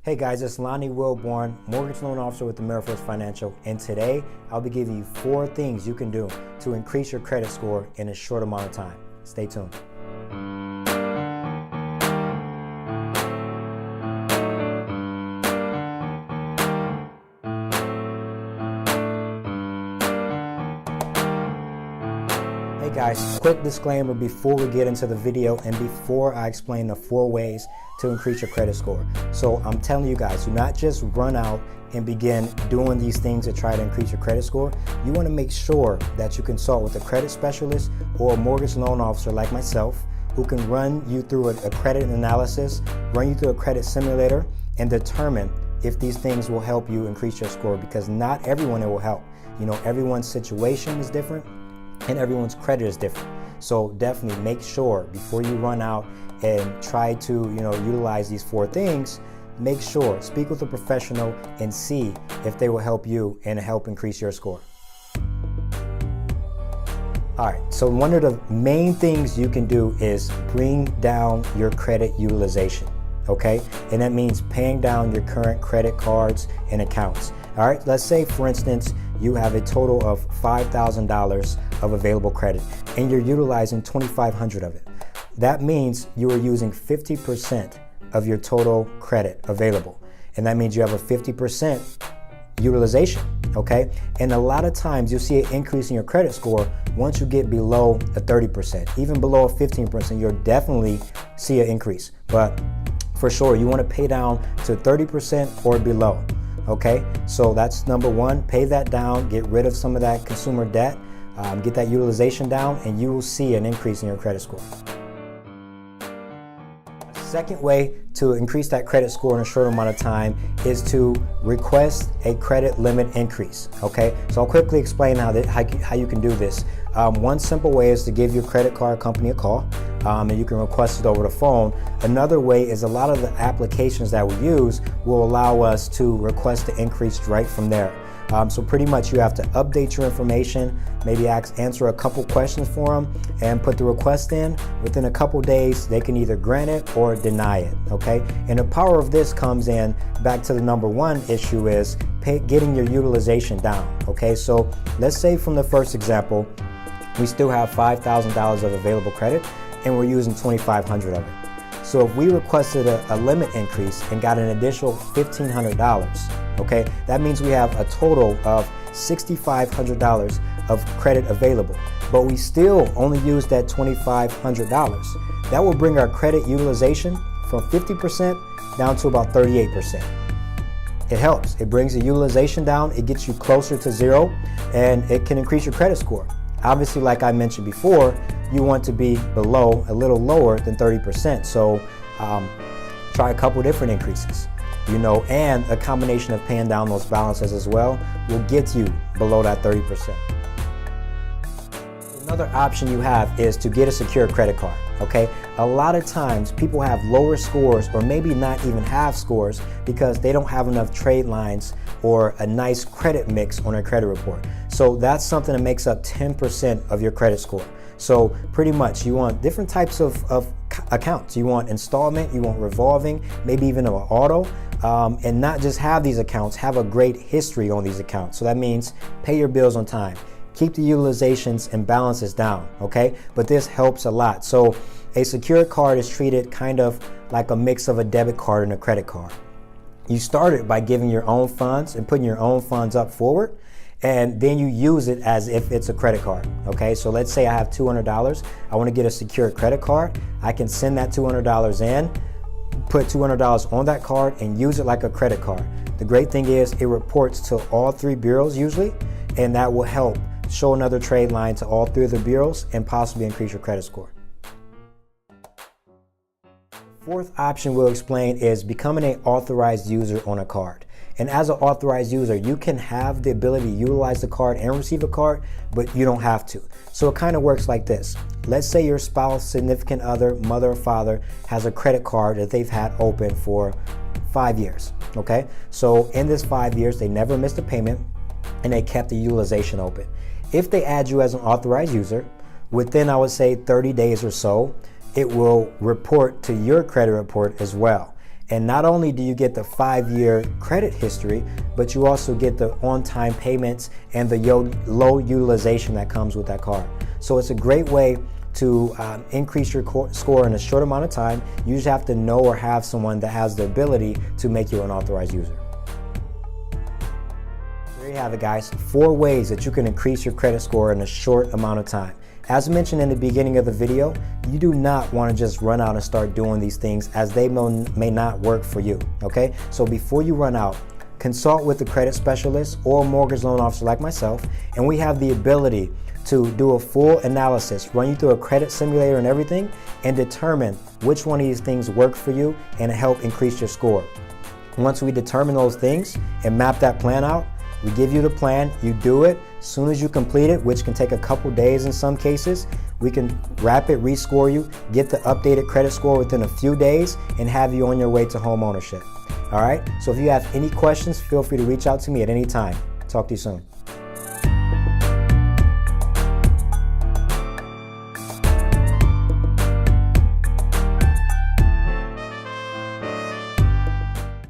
Hey guys, it's Lonnie Wilborn, mortgage loan officer with AmeriFirst Financial, and today I'll be giving you 4 things you can do to increase your credit score in a short amount of time. Stay tuned. Hey guys, quick disclaimer before we get into the video and before I explain the 4 ways to increase your credit score. So I'm telling you guys, do not just run out and begin doing these things to try to increase your credit score. You want to make sure that you consult with a credit specialist or a mortgage loan officer like myself who can run you through a credit analysis, run you through a credit simulator, and determine if these things will help you increase your score, because not everyone it will help. You know, everyone's situation is different and everyone's credit is different. So definitely make sure before you run out and try to, utilize these 4 things, make sure, speak with a professional and see if they will help you and help increase your score. All right, so one of the main things you can do is bring down your credit utilization, okay? And that means paying down your current credit cards and accounts. All right, let's say for instance, you have a total of $5,000 of available credit and you're utilizing $2,500 of it. That means you are using 50% of your total credit available. And that means you have a 50% utilization, okay? And a lot of times you'll see an increase in your credit score once you get below a 30%. Even below a 15%, you'll definitely see an increase. But for sure, you want to pay down to 30% or below. Okay, so that's number 1. Pay that down, get rid of some of that consumer debt, get that utilization down, and you will see an increase in your credit score. Second way to increase that credit score in a short amount of time is to request a credit limit increase. Okay, so I'll quickly explain how you can do this. One simple way is to give your credit card company a call, and you can request it over the phone. Another way is a lot of the applications that we use will allow us to request the increase right from there. So pretty much you have to update your information, maybe answer a couple questions for them and put the request in. Within a couple days, they can either grant it or deny it, okay? And the power of this comes in back to the number 1 issue is getting your utilization down, okay? So let's say from the first example, we still have $5,000 of available credit and we're using $2,500 of it. So if we requested a limit increase and got an additional $1,500, okay, that means we have a total of $6,500 of credit available, but we still only use that $2,500. That will bring our credit utilization from 50% down to about 38%. It helps. It brings the utilization down, it gets you closer to 0, and it can increase your credit score. Obviously, like I mentioned before, you want to be below, a little lower than 30%. So try a couple different increases, and a combination of paying down those balances as well will get you below that 30%. Another option you have is to get a secure credit card, okay? A lot of times people have lower scores or maybe not even have scores because they don't have enough trade lines or a nice credit mix on their credit report. So that's something that makes up 10% of your credit score. So pretty much you want different types of accounts. You want installment, you want revolving, maybe even an auto, and not just have these accounts, have a great history on these accounts. So that means pay your bills on time, keep the utilizations and balances down, okay? But this helps a lot. So a secure card is treated kind of like a mix of a debit card and a credit card. You start it by giving your own funds and putting your own funds up forward, and then you use it as if it's a credit card, okay? So let's say I have $200, I wanna get a secure credit card. I can send that $200 in, put $200 on that card and use it like a credit card. The great thing is it reports to all 3 bureaus usually, and that will help show another trade line to all 3 of the bureaus and possibly increase your credit score. 4th option we'll explain is becoming an authorized user on a card. And as an authorized user, you can have the ability to utilize the card and receive a card, but you don't have to. So it kind of works like this. Let's say your spouse, significant other, mother or father has a credit card that they've had open for 5 years, okay? So in this 5 years, they never missed a payment and they kept the utilization open. If they add you as an authorized user, within, I would say, 30 days or so, it will report to your credit report as well. And not only do you get the 5-year credit history, but you also get the on-time payments and the low utilization that comes with that car. So it's a great way to increase your score in a short amount of time. You just have to know or have someone that has the ability to make you an authorized user. There you have it, guys. 4 ways that you can increase your credit score in a short amount of time. As mentioned in the beginning of the video, you do not want to just run out and start doing these things, as they may not work for you, okay? So before you run out, consult with a credit specialist or a mortgage loan officer like myself, and we have the ability to do a full analysis, run you through a credit simulator and everything, and determine which one of these things work for you and help increase your score. Once we determine those things and map that plan out, we give you the plan, you do it. As soon as you complete it, which can take a couple days in some cases, we can rapid rescore you, get the updated credit score within a few days, and have you on your way to home ownership. All right? So if you have any questions, feel free to reach out to me at any time. Talk to you soon.